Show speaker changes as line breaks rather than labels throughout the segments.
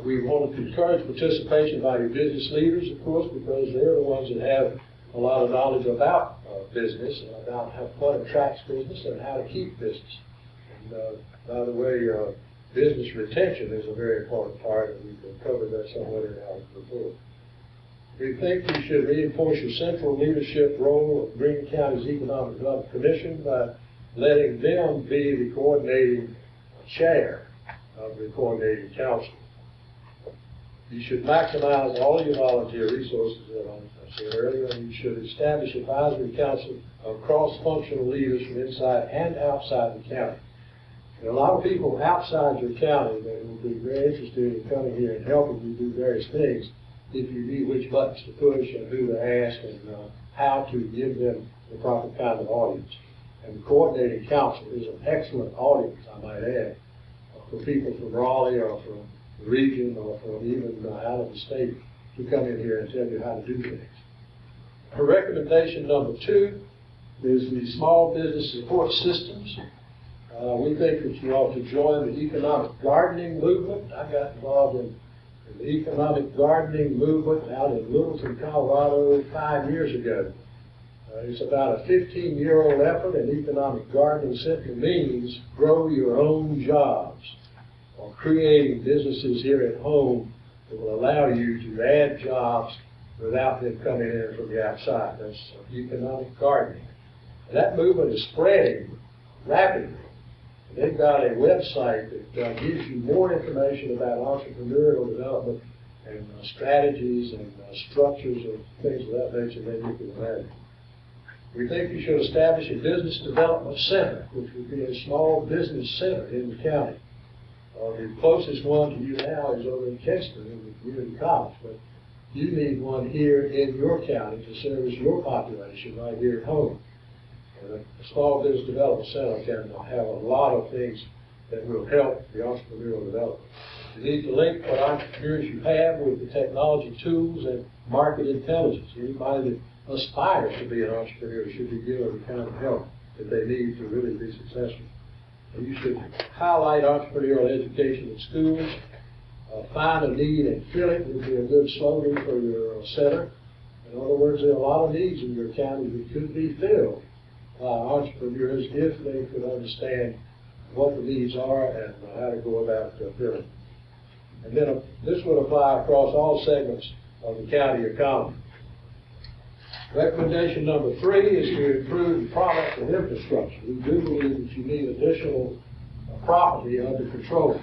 We want to encourage participation by your business leaders, of course, because they're the ones that have a lot of knowledge about business and about what attracts business and how to keep business. And by the way, business retention is a very important part, and we've covered that somewhat in our report. We think you should reinforce your central leadership role of Greene County's Economic Development Commission by letting them be the coordinating chair of the coordinating council. You should maximize all your volunteer resources, as I said earlier, and you should establish advisory council of cross-functional leaders from inside and outside the county. There are a lot of people outside your county that will be very interested in coming here and helping you do various things if you knew which buttons to push and who to ask and how to give them the proper kind of audience. And the coordinating council is an excellent audience, I might add, for people from Raleigh or from the region or from even out of the state to come in here and tell you how to do things. Our recommendation number 2 is the small business support systems. We think that you ought to join the economic gardening movement. I got involved in the economic gardening movement out in Littleton, Colorado 5 years ago. It's about a 15-year-old effort, and economic gardening simply means grow your own jobs, or creating businesses here at home that will allow you to add jobs without them coming in from the outside. That's economic gardening. And that movement is spreading rapidly. They've got a website that gives you more information about entrepreneurial development and strategies and structures and things of that nature than you can imagine. We think you should establish a business development center, which would be a small business center in the county. The closest one to you now is over in Kingston in the community college, but you need one here in your county to service your population right here at home. And a small business development center can have a lot of things that will help the entrepreneurial development. You need to link what entrepreneurs you have with the technology tools and market intelligence. Anybody that aspires to be an entrepreneur should be given the kind of help that they need to really be successful. And you should highlight entrepreneurial education in schools. Find a need and fill it would be a good slogan for your center. In other words, there are a lot of needs in your county that could be filled by entrepreneurs if they could understand what the needs are and how to go about filling. And then this would apply across all segments of the county economy. Recommendation number 3 is to improve the product and infrastructure. We do believe that you need additional property under control.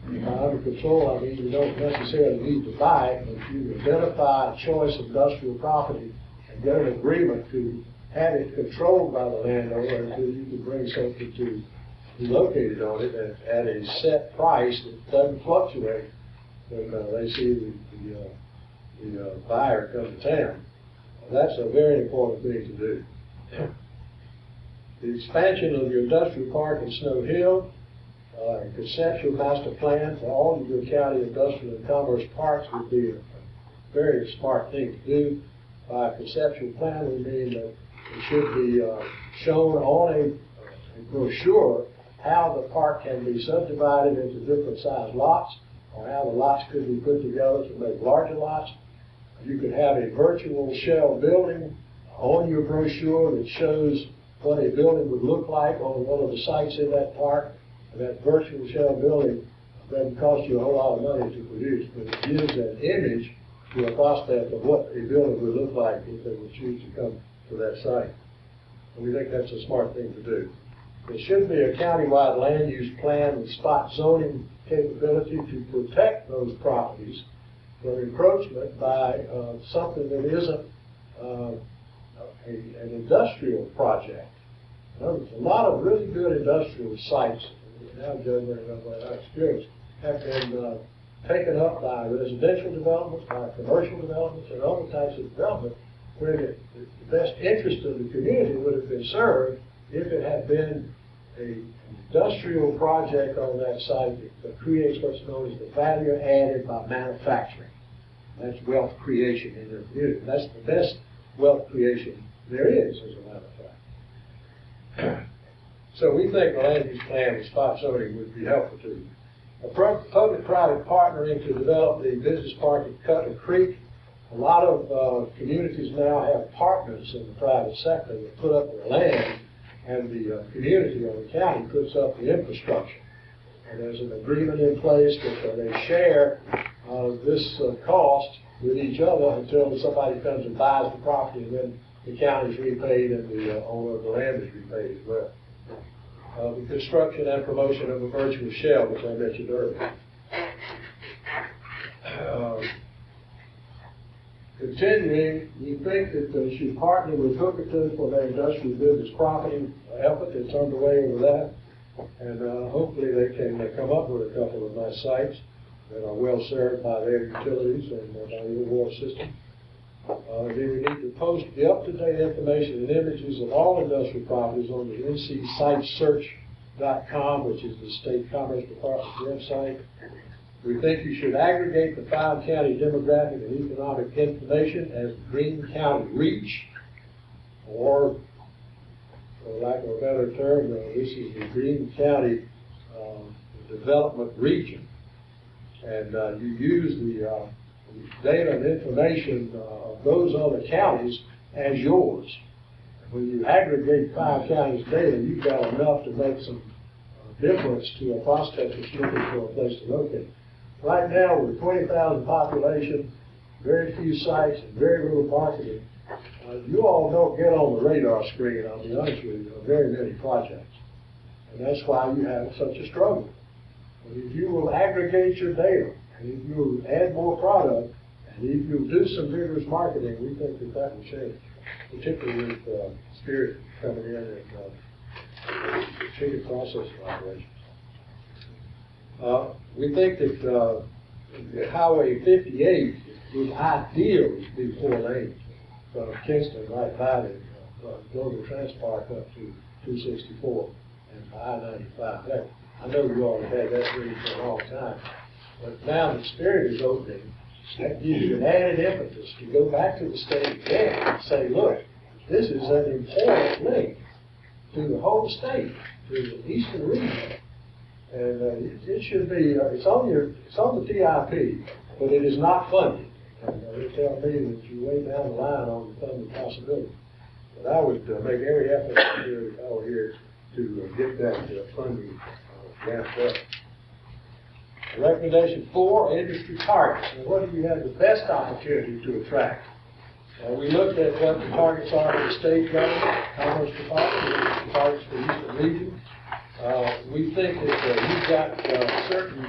By under control, I mean you don't necessarily need to buy it, but you identify a choice of industrial property and get an agreement to have it controlled by the landowner until you can bring something to be located on it at a set price that doesn't fluctuate when they see the buyer come to town. That's a very important thing to do. The expansion of your industrial park in Snow Hill, conceptual master plan for all of your county industrial and commerce parks would be a very smart thing to do. By a conceptual plan, we mean that it should be shown on a brochure how the park can be subdivided into different size lots, or how the lots could be put together to make larger lots. You could have a virtual shell building on your brochure that shows what a building would look like on one of the sites in that park. And that virtual shell building doesn't cost you a whole lot of money to produce, but it gives an image to a prospect of what a building would look like if they would choose to come to that site. And we think that's a smart thing to do. There should be a countywide land use plan with spot zoning capability to protect those properties from encroachment by something that isn't an industrial project. There's a lot of really good industrial sites, now judging by our experience, have been taken up by residential developments, by commercial developments, and other types of development where the best interest of the community would have been served if it had been an industrial project on that site that creates what's known as the value added by manufacturing. That's wealth creation in their community. That's the best wealth creation there is, as a matter of fact. So we think a land use plan with spot zoning would be helpful to you. A public-private partnering to develop the business park at Cutler Creek. A lot of communities now have partners in the private sector that put up their land, and the community or the county puts up the infrastructure. And there's an agreement in place that they share this cost with each other until somebody comes and buys the property, and then the county is repaid and the owner of the land is repaid as well. The construction and promotion of a virtual shell, which I mentioned earlier. Continuing, we think that they should partner with Hookerton for their industrial business property effort that's underway over that. And hopefully they can come up with a couple of nice sites that are well served by their utilities and by the water system. Then we need to post the up-to-date information and images of all industrial properties on the ncsitesearch.com, which is the State Commerce Department's website. We think you should aggregate the 5-county demographic and economic information as Greene County Reach, or for lack of a better term, this is the Greene County Development Region. And you use the data and information of those other counties as yours. When you aggregate 5 counties' data, you've got enough to make some difference to a prospect that's looking for a place to locate. Right now, with 20,000 population, very few sites, and very little marketing, you all don't get on the radar screen, I'll be honest with you, on very many projects. And that's why you have such a struggle. But if you will aggregate your data, and if you will add more product, and if you will do some vigorous marketing, we think that that will change, particularly with Spirit coming in and chicken processing operations. We think that Highway 58 is ideal to be 4 lanes from Kingston right by the Global Transport up to 264 and I-95. I know you all have had that dream for a long time, but now that Spirit is opening, that gives you an added impetus to go back to the state again and say, look, this is an important link to the whole state, to the eastern region. And it should be, it's on the TIP, but it is not funded. And they tell me that you're way down the line on the funding possibility. But I would make every effort if I were here to get that funding ramped up. Recommendation 4, industry targets. And what do you have the best opportunity to attract? We looked at what the targets are for the state government, Commerce Department, the targets for the Eastern region. We think that you've got certain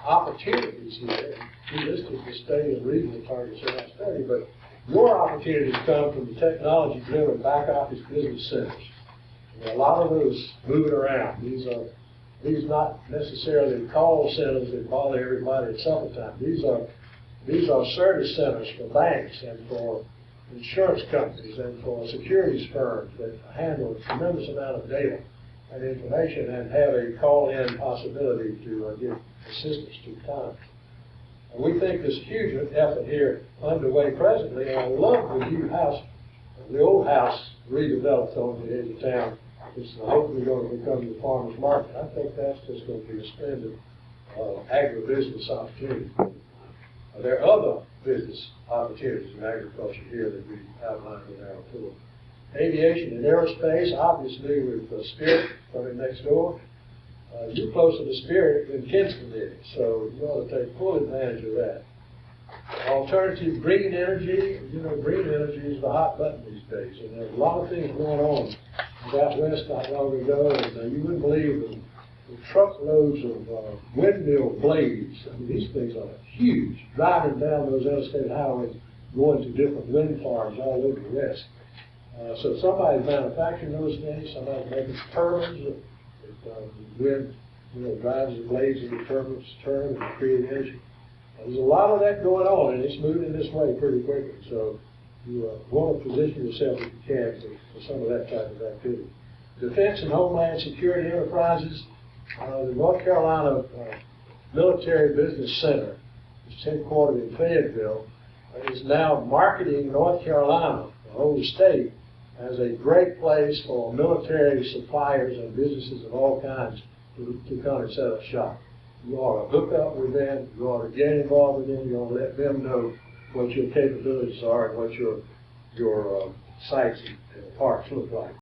opportunities here. We listed the state and regional targets in our study, but your opportunities come from the technology-driven back office business centers. There are a lot of those moving around. These are not necessarily call centers that bother everybody at supper time. These are service centers for banks and for insurance companies and for securities firms that handle a tremendous amount of data and information and have a call-in possibility to give assistance to clients. And we think there's a huge effort here underway presently, and I love the new house, the old house redeveloped on the edge of town. It's hopefully going to become the farmer's market. I think that's just going to be a splendid agribusiness opportunity. There are other business opportunities in agriculture here that we outlined in our report. Aviation and aerospace, obviously with Spirit coming next door. You're closer to Spirit than Kingston is, so you ought to take full advantage of that. Alternative green energy, you know, green energy is the hot button these days, and there's a lot of things going on out west not long ago, and you wouldn't believe the truckloads of windmill blades. I mean, these things are huge, driving down those interstate highways, going to different wind farms all over the west. So somebody's manufacturing those things, somebody's making turbines that wind, drives the blades of the turbines turn and create energy. There's a lot of that going on, and it's moving this way pretty quickly. So you want to position yourself if you can for some of that type of activity. Defense and Homeland Security Enterprises, the North Carolina Military Business Center, which is headquartered in Fayetteville, is now marketing North Carolina, the whole state, as a great place for military suppliers and businesses of all kinds to come and set up shop. You ought to hook up with them, you ought to get involved with them, you ought to let them know what your capabilities are and what your sites and parks look like.